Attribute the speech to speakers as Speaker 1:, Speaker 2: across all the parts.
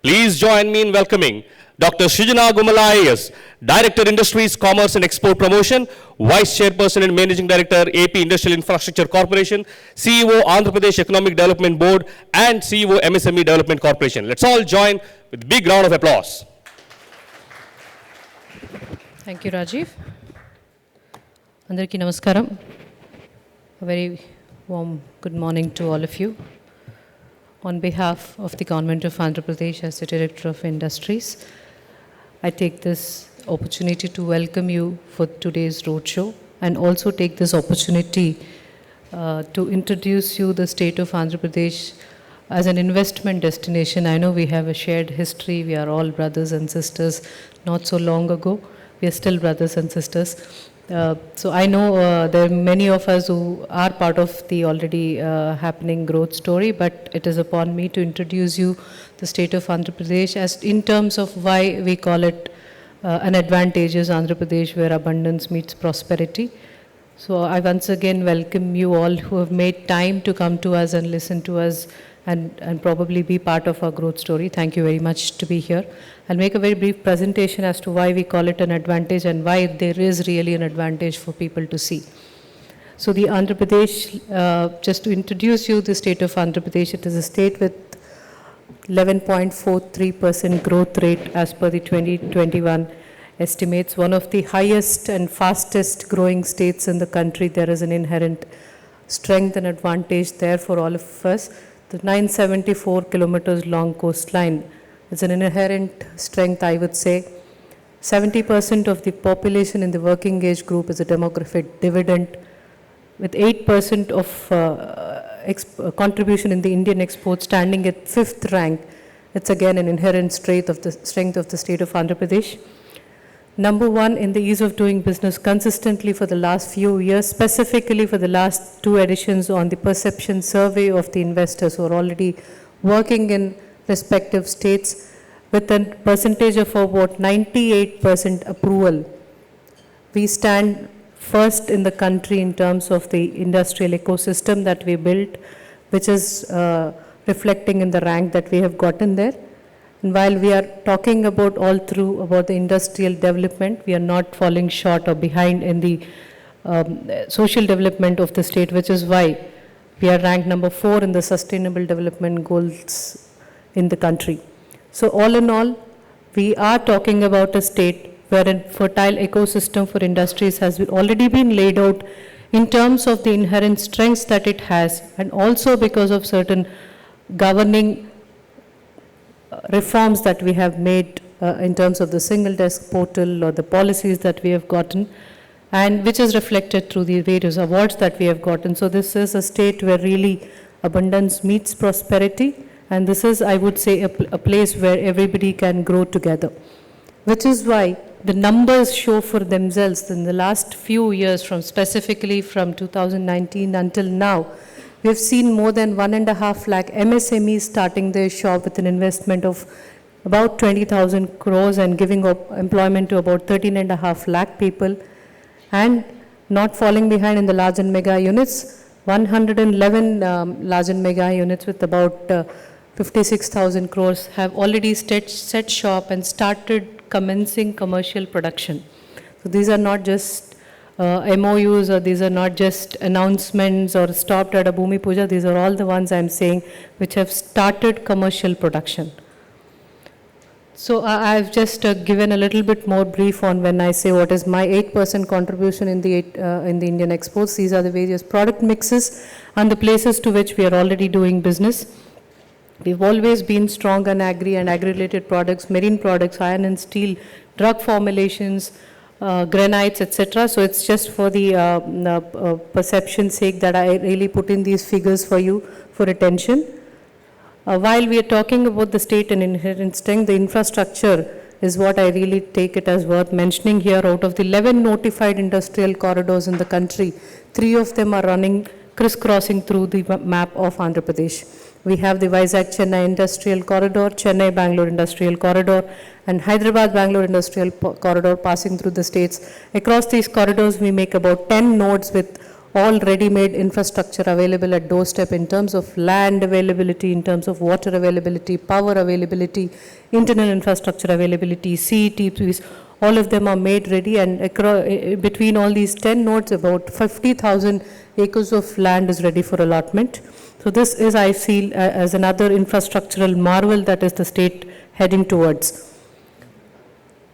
Speaker 1: Please join me in welcoming Dr. Srijana Gumalayas, Director Industries, Commerce and Export Promotion, Vice Chairperson and Managing Director, AP Industrial Infrastructure Corporation, CEO, Andhra Pradesh Economic Development Board, and CEO, MSME Development Corporation. Let's all join with a big round of applause.
Speaker 2: Thank you, Rajiv. Andariki namaskaram. A very warm good morning to all of you. On behalf of the Government of Andhra Pradesh as the Director of Industries, I take this opportunity to welcome you for today's roadshow and also take this opportunity to introduce you the state of Andhra Pradesh as an investment destination. I know we have a shared history. We are all brothers and sisters. Not so long ago, we are still brothers and sisters. So I know there are many of us who are part of the already happening growth story, but it is upon me to introduce you the state of Andhra Pradesh as in terms of why we call it an advantageous Andhra Pradesh where abundance meets prosperity. So I once again welcome you all who have made time to come to us and listen to us and probably be part of our growth story. Thank you very much to be here. I'll make a very brief presentation as to why we call it an advantage and why there is really an advantage for people to see. So the Andhra Pradesh, just to introduce you the state of Andhra Pradesh, it is a state with 11.43% growth rate as per the 2021 estimates, one of the highest and fastest growing states in the country. There is an inherent strength and advantage there for all of us. The 974 kilometers long coastline is an inherent strength, I would say. 70% of the population in the working age group is a demographic dividend, with 8% of contribution in the Indian export standing at 5th rank. It's again an inherent strength of the state of Andhra Pradesh. Number one in the ease of doing business consistently for the last few years, specifically for the last 2 editions on the perception survey of the investors who are already working in respective states with a percentage of about 98% approval. We stand first in the country in terms of the industrial ecosystem that we built, which is reflecting in the rank that we have gotten there. And while we are talking about all through about the industrial development, we are not falling short or behind in the social development of the state, which is why we are ranked number 4 in the sustainable development goals in the country. So all in all, we are talking about a state where a fertile ecosystem for industries has already been laid out in terms of the inherent strengths that it has, and also because of certain governing reforms that we have made in terms of the single desk portal or the policies that we have gotten, and which is reflected through the various awards that we have gotten. So this is a state where really abundance meets prosperity, and this is, I would say, a place where everybody can grow together, which is why the numbers show for themselves. In the last few years, specifically from 2019 until now, we have seen more than 1.5 lakh MSMEs starting their shop with an investment of about 20,000 crores and giving employment to about 13.5 lakh people. And not falling behind in the large and mega units, 111 large and mega units with about 56,000 crores have already set shop and started commencing commercial production. So these are not just MOUs, or these are not just announcements or stopped at a Bhumi Puja. These are all the ones I'm saying which have started commercial production. So I've just given a little bit more brief on when I say what is my 8% contribution in the Indian exports. These are the various product mixes and the places to which we are already doing business. We've always been strong on agri and agri-related products, marine products, iron and steel, drug formulations, granites, etc. So it's just for the perception's sake that I really put in these figures for you for attention. While we are talking about the state and inherent strength, the infrastructure is what I really take it as worth mentioning here. Out of the 11 notified industrial corridors in the country, 3 of them are running crisscrossing through the map of Andhra Pradesh. We have the Vizag-Chennai Industrial Corridor, Chennai-Bangalore Industrial Corridor, and Hyderabad-Bangalore Industrial Corridor passing through the states. Across these corridors, we make about 10 nodes with all ready-made infrastructure available at doorstep in terms of land availability, in terms of water availability, power availability, internal infrastructure availability, CETPs, all of them are made ready, and between all these 10 nodes, about 50,000 acres of land is ready for allotment. So this is, I feel, as another infrastructural marvel that is the state heading towards.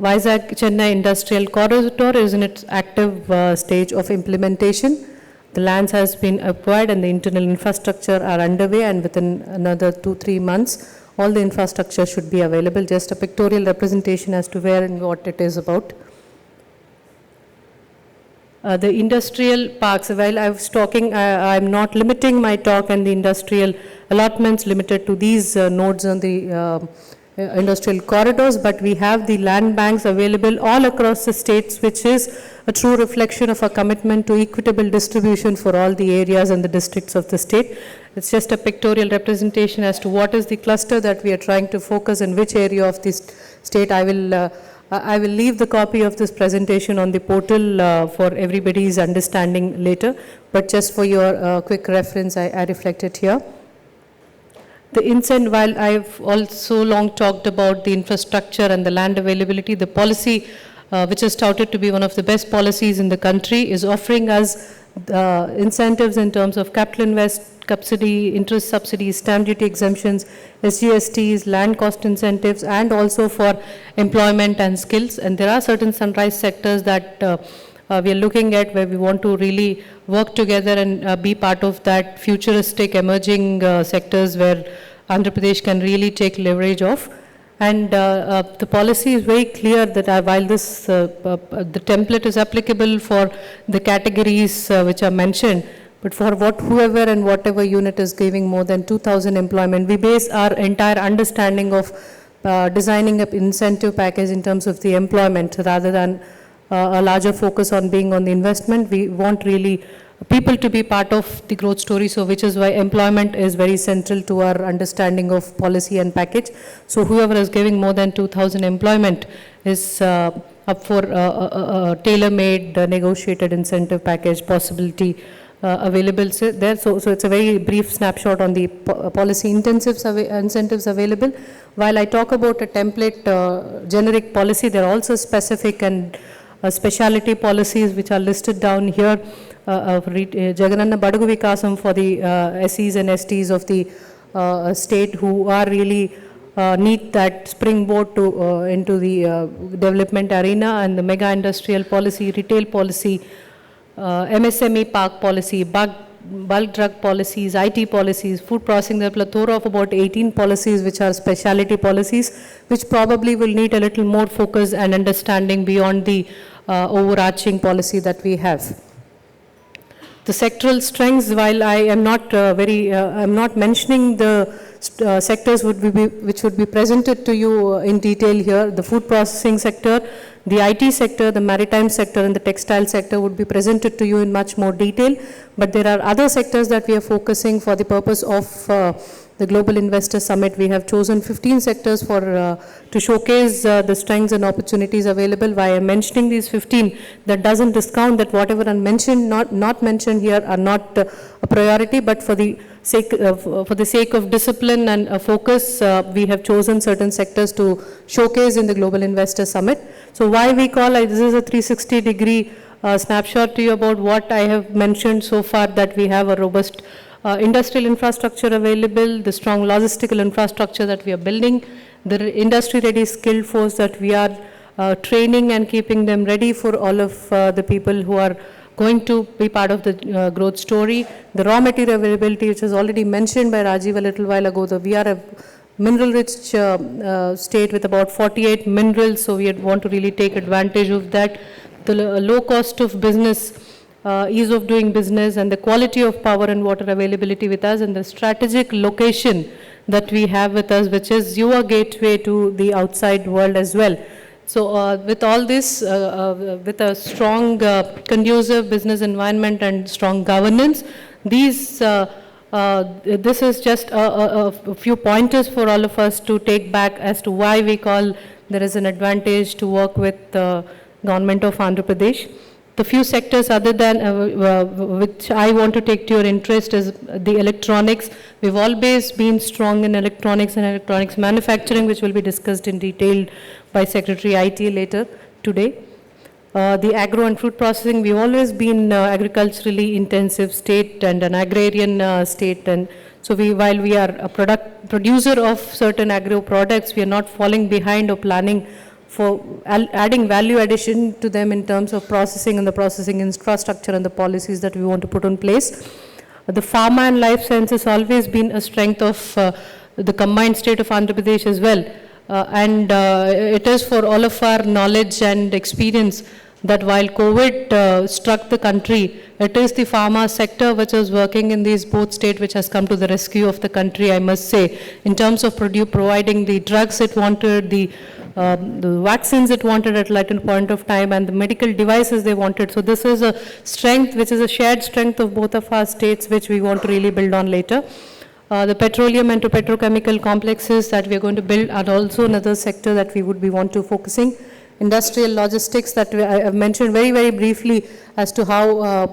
Speaker 2: Vizag-Chennai Industrial Corridor is in its active stage of implementation. The lands has been acquired and the internal infrastructure are underway, and within another 2-3 months, all the infrastructure should be available. Just a pictorial representation as to where and what it is about. The industrial parks, while I was talking, I'm not limiting my talk and the industrial allotments limited to these nodes on the industrial corridors, but we have the land banks available all across the states, which is a true reflection of our commitment to equitable distribution for all the areas and the districts of the state. It's just a pictorial representation as to what is the cluster that we are trying to focus in which area of this state. I will leave the copy of this presentation on the portal for everybody's understanding later, but just for your quick reference, I reflect it here. The incentive, while I've also long talked about the infrastructure and the land availability, the policy, which is touted to be one of the best policies in the country, is offering us incentives in terms of capital invest, subsidy, interest subsidies, stamp duty exemptions, SGSTs, land cost incentives, and also for employment and skills. And there are certain sunrise sectors that we are looking at where we want to really work together and be part of that futuristic emerging sectors where Andhra Pradesh can really take leverage of. And the policy is very clear that while this, the template is applicable for the categories which are mentioned, but for whoever and whatever unit is giving more than 2,000 employment, we base our entire understanding of designing an incentive package in terms of the employment rather than a larger focus on being on the investment. We want really people to be part of the growth story, so which is why employment is very central to our understanding of policy and package. So whoever is giving more than 2,000 employment is up for a tailor-made negotiated incentive package possibility available there. So it's a very brief snapshot on the policy incentives available. While I talk about a template generic policy, there are also specific and speciality policies which are listed down here. Jagananna Badagu Vikasam for the SEs and STs of the state who are really need that springboard to into the development arena, and the mega industrial policy, retail policy, MSME park policy, bulk drug policies, IT policies, food processing. There are a plethora of about 18 policies which are speciality policies, which probably will need a little more focus and understanding beyond the overarching policy that we have. The sectoral strengths, while I am not I'm not mentioning the sectors which would be presented to you in detail here. The food processing sector, the IT sector, the maritime sector, and the textile sector would be presented to you in much more detail. But there are other sectors that we are focusing for the purpose of the Global Investor Summit. We have chosen 15 sectors for to showcase the strengths and opportunities available. Why I'm mentioning these 15, that doesn't discount that whatever are mentioned, not mentioned here are not a priority, but for the sake of discipline and focus, we have chosen certain sectors to showcase in the Global Investor Summit. So why we call this is a 360-degree snapshot to you about what I have mentioned so far, that we have a robust industrial infrastructure available, the strong logistical infrastructure that we are building, the industry-ready skilled force that we are training and keeping them ready for all of the people who are going to be part of the growth story. The raw material availability, which was already mentioned by Rajiv a little while ago, we are a mineral-rich state with about 48 minerals, so we want to really take advantage of that. The low cost of business, ease of doing business, and the quality of power and water availability with us, and the strategic location that we have with us, which is your gateway to the outside world as well. So with all this, with a strong, conducive business environment and strong governance, this is just a few pointers for all of us to take back as to why we call there is an advantage to work with the government of Andhra Pradesh. The few sectors other than which I want to take to your interest is the electronics. We've always been strong in electronics and electronics manufacturing, which will be discussed in detail by Secretary IT later today. The agro and fruit processing, we've always been agriculturally intensive state and an agrarian state, and so while we are a producer of certain agro products, we are not falling behind or planning for adding value addition to them in terms of processing and the processing infrastructure and the policies that we want to put in place. The pharma and life science has always been a strength of the combined state of Andhra Pradesh as well. It is for all of our knowledge and experience that while COVID struck the country, it is the pharma sector which is working in these both states which has come to the rescue of the country, I must say, in terms of providing the drugs it wanted, the vaccines it wanted at a certain point of time, and the medical devices they wanted. So this is a strength which is a shared strength of both of our states, which we want to really build on later. The petroleum and petrochemical complexes that we are going to build are also another sector that we would be want to focusing. Industrial logistics that I have mentioned very, very briefly as to how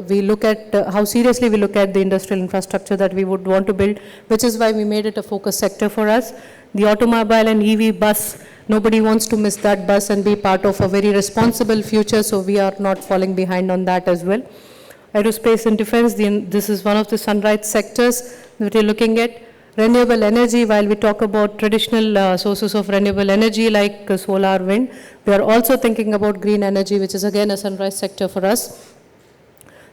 Speaker 2: we look at, how seriously we look at the industrial infrastructure that we would want to build, which is why we made it a focus sector for us. The automobile and EV bus, nobody wants to miss that bus and be part of a very responsible future, so we are not falling behind on that as well. Aerospace and defense, this is one of the sunrise sectors that we're looking at. Renewable energy, while we talk about traditional sources of renewable energy like solar, wind, we are also thinking about green energy, which is again a sunrise sector for us.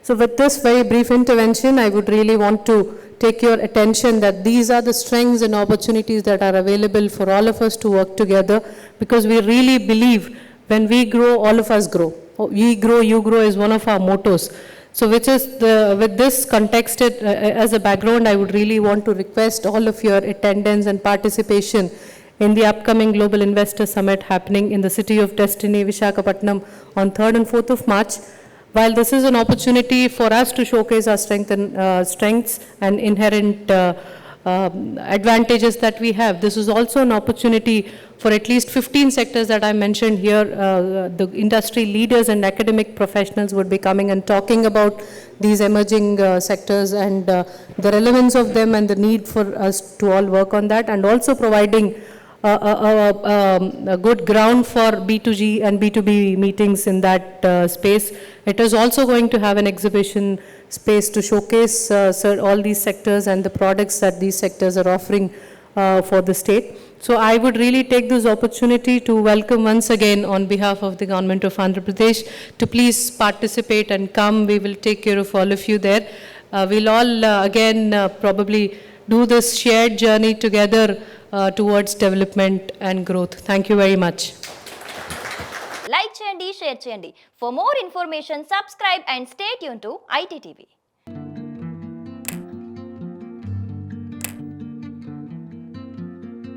Speaker 2: So with this very brief intervention, I would really want to take your attention that these are the strengths and opportunities that are available for all of us to work together, because we really believe when we grow, all of us grow. We grow, you grow is one of our mottos. So which is with this context as a background, I would really want to request all of your attendance and participation in the upcoming Global Investor Summit happening in the City of Destiny, Visakhapatnam on 3rd and 4th of March. While this is an opportunity for us to showcase our strengths and inherent advantages that we have, this is also an opportunity for at least 15 sectors that I mentioned here. The industry leaders and academic professionals would be coming and talking about these emerging sectors and the relevance of them and the need for us to all work on that, and also providing a good ground for B2G and B2B meetings in that space. It is also going to have an exhibition space to showcase all these sectors and the products that these sectors are offering for the state. So I would really take this opportunity to welcome once again on behalf of the Government of Andhra Pradesh to please participate and come. We will take care of all of you there. We'll all again probably do this shared journey together towards development and growth. Thank you very much.
Speaker 3: Like చేయండి, share చేయండి. For more information, subscribe and stay tuned to ITTV.